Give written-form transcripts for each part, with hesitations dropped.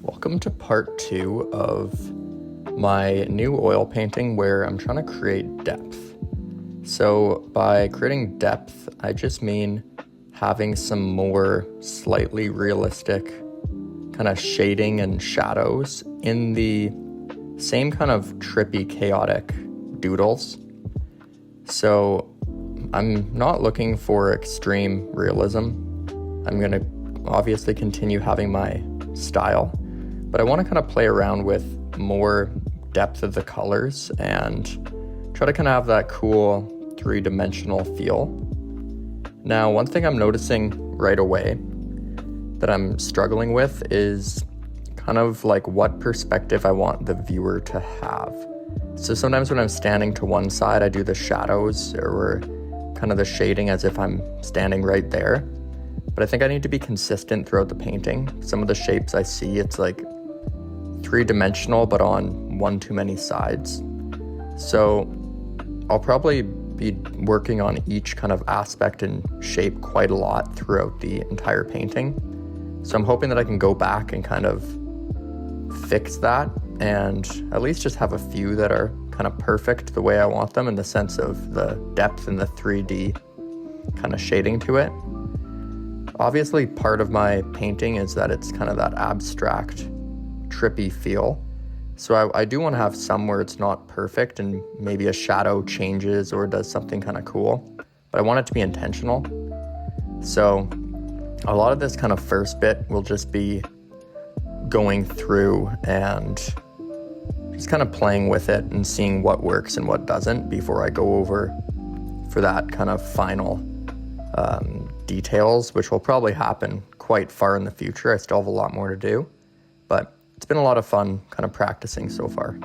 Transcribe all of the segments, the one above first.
Welcome to part 2 of my new oil painting where I'm trying to create depth. So by creating depth, I just mean having some more slightly realistic kind of shading and shadows in the same kind of trippy, chaotic doodles. So I'm not looking for extreme realism. I'm going to obviously continue having my style, but I want to kind of play around with more depth of the colors and try to kind of have that cool three-dimensional feel. Now, one thing I'm noticing right away that I'm struggling with is kind of like what perspective I want the viewer to have. So sometimes when I'm standing to one side, I do the shadows or kind of the shading as if I'm standing right there. But I think I need to be consistent throughout the painting. Some of the shapes I see, it's like three-dimensional, but on one too many sides. So I'll probably be working on each kind of aspect and shape quite a lot throughout the entire painting. So I'm hoping that I can go back and kind of fix that and at least just have a few that are kind of perfect the way I want them in the sense of the depth and the 3D kind of shading to it. Obviously, part of my painting is that it's kind of that abstract, trippy feel. So I do want to have some where it's not perfect and maybe a shadow changes or does something kind of cool, but I want it to be intentional. So a lot of this kind of first bit will just be going through and just kind of playing with it and seeing what works and what doesn't before I go over for that kind of final details, which will probably happen quite far in the future. I still have a lot more to do, but it's been a lot of fun kind of practicing so far.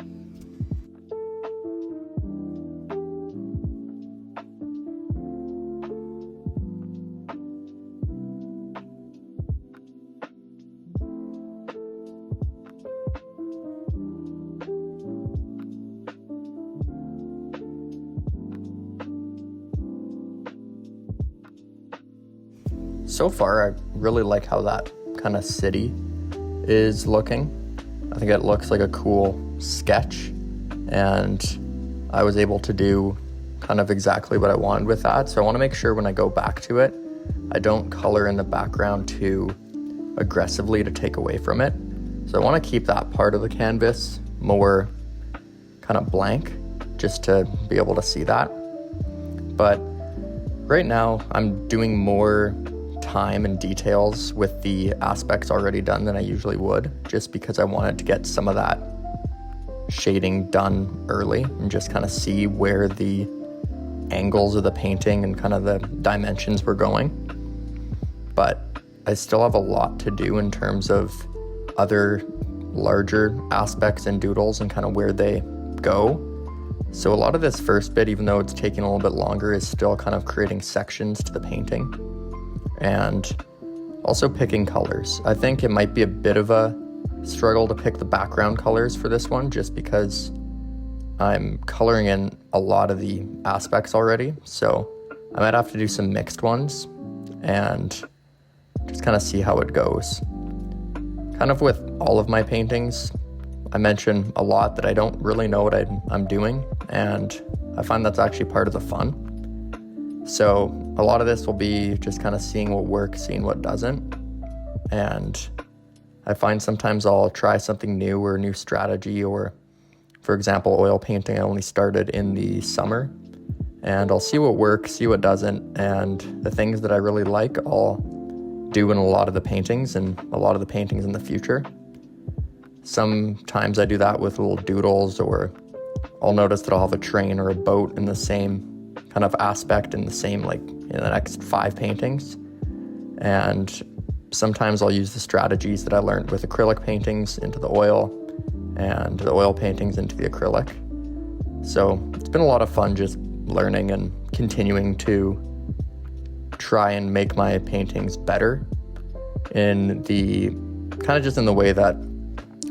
So far, I really like how that kind of city is looking. I think it looks like a cool sketch, and I was able to do kind of exactly what I wanted with that. So I want to make sure when I go back to it, I don't color in the background too aggressively to take away from it. So I want to keep that part of the canvas more kind of blank just to be able to see that. But right now, I'm doing more time and details with the aspects already done than I usually would, just because I wanted to get some of that shading done early and just kind of see where the angles of the painting and kind of the dimensions were going. But I still have a lot to do in terms of other larger aspects and doodles and kind of where they go. So a lot of this first bit, even though it's taking a little bit longer, is still kind of creating sections to the painting and also picking colors. I think it might be a bit of a struggle to pick the background colors for this one just because I'm coloring in a lot of the aspects already. So I might have to do some mixed ones and just kind of see how it goes. Kind of with all of my paintings, I mention a lot that I don't really know what I'm doing, and I find that's actually part of the fun. So a lot of this will be just kind of seeing what works, seeing what doesn't. And I find sometimes I'll try something new or a new strategy, or for example, oil painting, I only started in the summer, and I'll see what works, see what doesn't, and the things that I really like, I'll do in a lot of the paintings and a lot of the paintings in the future. Sometimes I do that with little doodles, or I'll notice that I'll have a train or a boat in the same kind of aspect in the same, like in the next 5 paintings. And sometimes I'll use the strategies that I learned with acrylic paintings into the oil and the oil paintings into the acrylic. So it's been a lot of fun just learning and continuing to try and make my paintings better in the kind of just in the way that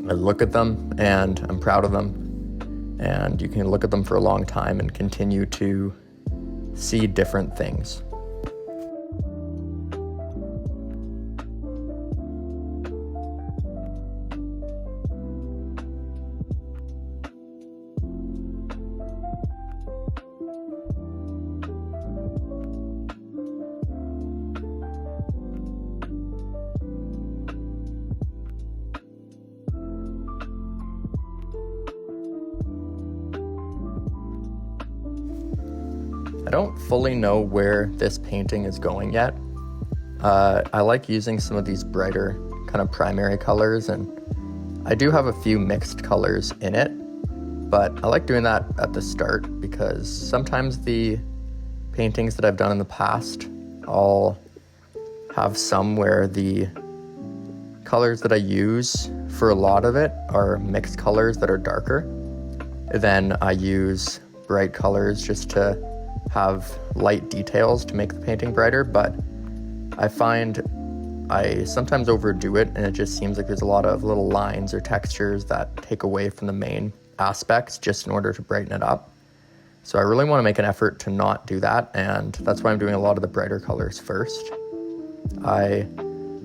I look at them and I'm proud of them. And you can look at them for a long time and continue to see different things. I don't fully know where this painting is going yet. I like using some of these brighter kind of primary colors, and I do have a few mixed colors in it, but I like doing that at the start because sometimes the paintings that I've done in the past, I'll have some where the colors that I use for a lot of it are mixed colors that are darker. Then I use bright colors just to have light details to make the painting brighter, but I find I sometimes overdo it and it just seems like there's a lot of little lines or textures that take away from the main aspects just in order to brighten it up. So I really want to make an effort to not do that, and that's why I'm doing a lot of the brighter colors first. I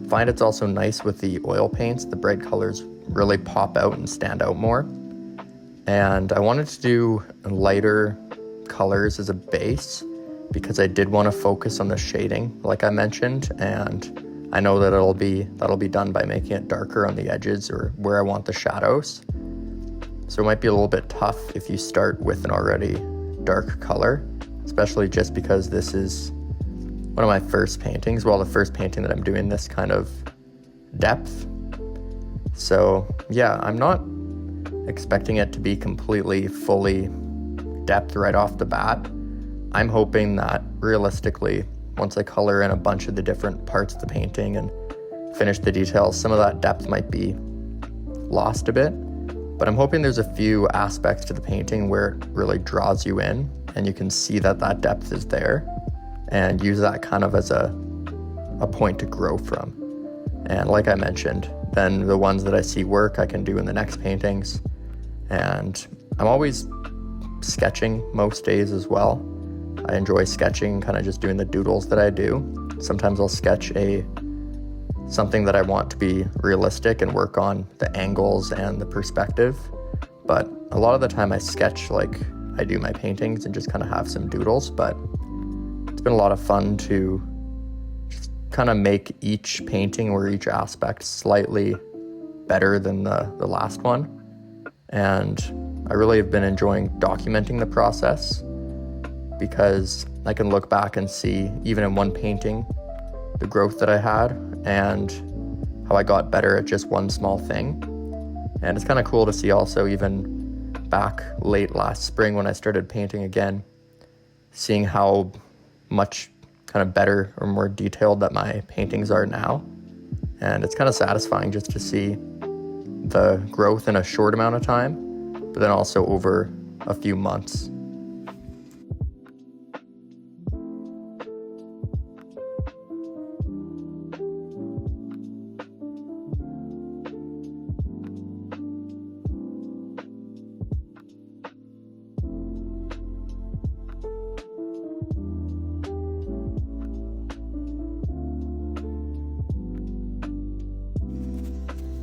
find it's also nice with the oil paints, the bright colors really pop out and stand out more. And I wanted to do lighter colors as a base because I did want to focus on the shading, like I mentioned, and I know that that'll be done by making it darker on the edges or where I want the shadows. So it might be a little bit tough if you start with an already dark color, especially just because this is one of my first paintings. Well, the first painting that I'm doing this kind of depth. So yeah, I'm not expecting it to be completely, fully depth right off the bat. I'm hoping that realistically, once I color in a bunch of the different parts of the painting and finish the details, some of that depth might be lost a bit. But I'm hoping there's a few aspects to the painting where it really draws you in and you can see that that depth is there and use that kind of as a point to grow from. And like I mentioned, then the ones that I see work, I can do in the next paintings. And I'm always sketching most days as well. I enjoy sketching, kind of just doing the doodles that I do. Sometimes I'll sketch something that I want to be realistic and work on the angles and the perspective. But a lot of the time I sketch like I do my paintings and just kind of have some doodles. But it's been a lot of fun to just kind of make each painting or each aspect slightly better than the last one. And I really have been enjoying documenting the process because I can look back and see, even in one painting, the growth that I had and how I got better at just one small thing. And it's kind of cool to see also, even back late last spring when I started painting again, seeing how much kind of better or more detailed that my paintings are now. And it's kind of satisfying just to see the growth in a short amount of time, but then also over a few months.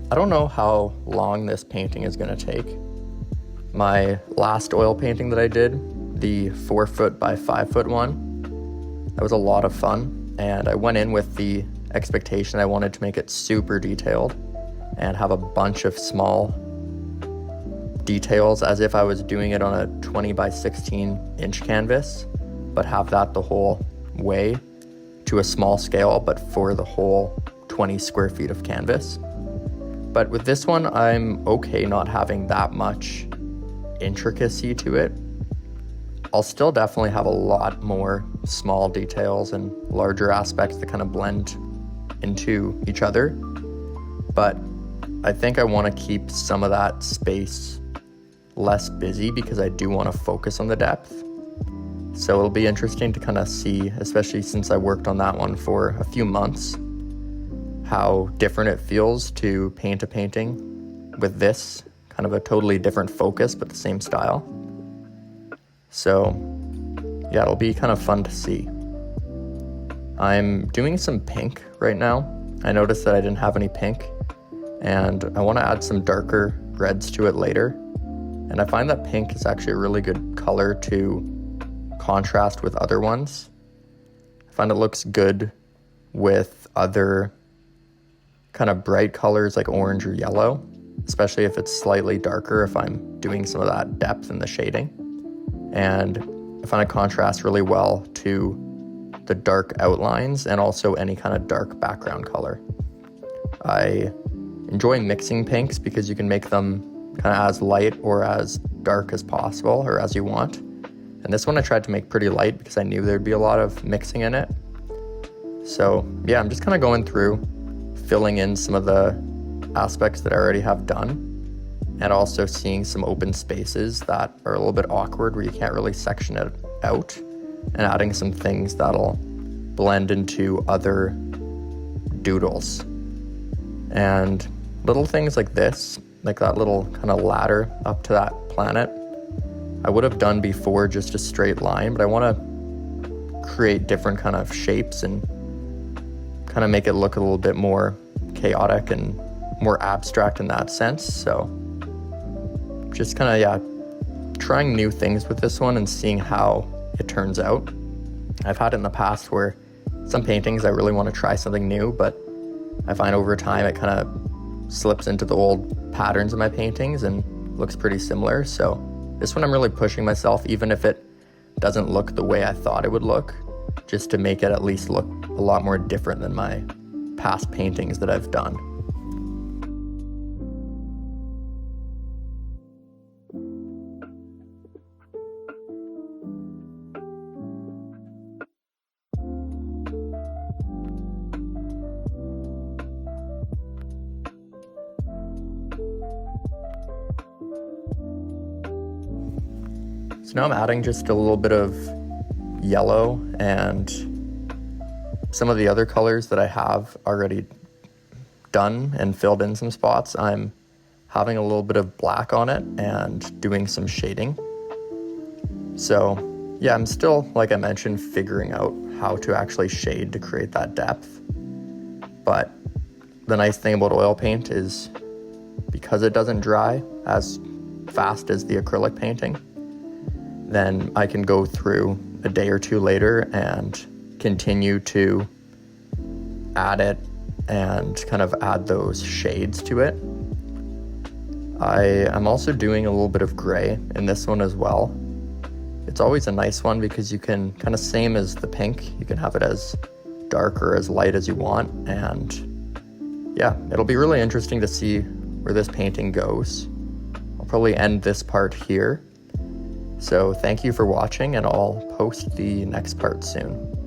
I don't know how long this painting is going to take. My last oil painting that I did, the 4 foot by 5 foot one, that was a lot of fun. And I went in with the expectation I wanted to make it super detailed and have a bunch of small details as if I was doing it on a 20 by 16 inch canvas, but have that the whole way to a small scale, but for the whole 20 square feet of canvas. But with this one, I'm okay not having that much intricacy to it. I'll still definitely have a lot more small details and larger aspects that kind of blend into each other. But I think I want to keep some of that space less busy because I do want to focus on the depth. So it'll be interesting to kind of see, especially since I worked on that one for a few months, how different it feels to paint a painting with this, kind of a totally different focus, but the same style. So yeah, it'll be kind of fun to see. I'm doing some pink right now. I noticed that I didn't have any pink, and I want to add some darker reds to it later. And I find that pink is actually a really good color to contrast with other ones. I find it looks good with other kind of bright colors like orange or yellow, especially if it's slightly darker, if I'm doing some of that depth in the shading. And I find it contrasts really well to the dark outlines and also any kind of dark background color. I enjoy mixing pinks because you can make them kind of as light or as dark as possible, or as you want. And this one I tried to make pretty light because I knew there'd be a lot of mixing in it. So yeah, I'm just kind of going through, filling in some of the aspects that I already have done, and also seeing some open spaces that are a little bit awkward where you can't really section it out, and adding some things that'll blend into other doodles. And little things like this, like that little kind of ladder up to that planet, I would have done before just a straight line, but I want to create different kind of shapes and kind of make it look a little bit more chaotic and more abstract in that sense. So just kind of, yeah, trying new things with this one and seeing how it turns out. I've had it in the past where some paintings I really want to try something new, but I find over time it kind of slips into the old patterns of my paintings and looks pretty similar. So this one I'm really pushing myself, even if it doesn't look the way I thought it would look, just to make it at least look a lot more different than my past paintings that I've done. So now I'm adding just a little bit of yellow and some of the other colors that I have already done and filled in some spots. I'm having a little bit of black on it and doing some shading. So yeah, I'm still, like I mentioned, figuring out how to actually shade to create that depth. But the nice thing about oil paint is because it doesn't dry as fast as the acrylic painting, then I can go through a day or two later and continue to add it and kind of add those shades to it. I'm also doing a little bit of gray in this one as well. It's always a nice one because you can kind of, same as the pink, you can have it as dark or as light as you want. And yeah, it'll be really interesting to see where this painting goes. I'll probably end this part here. So thank you for watching, and I'll post the next part soon.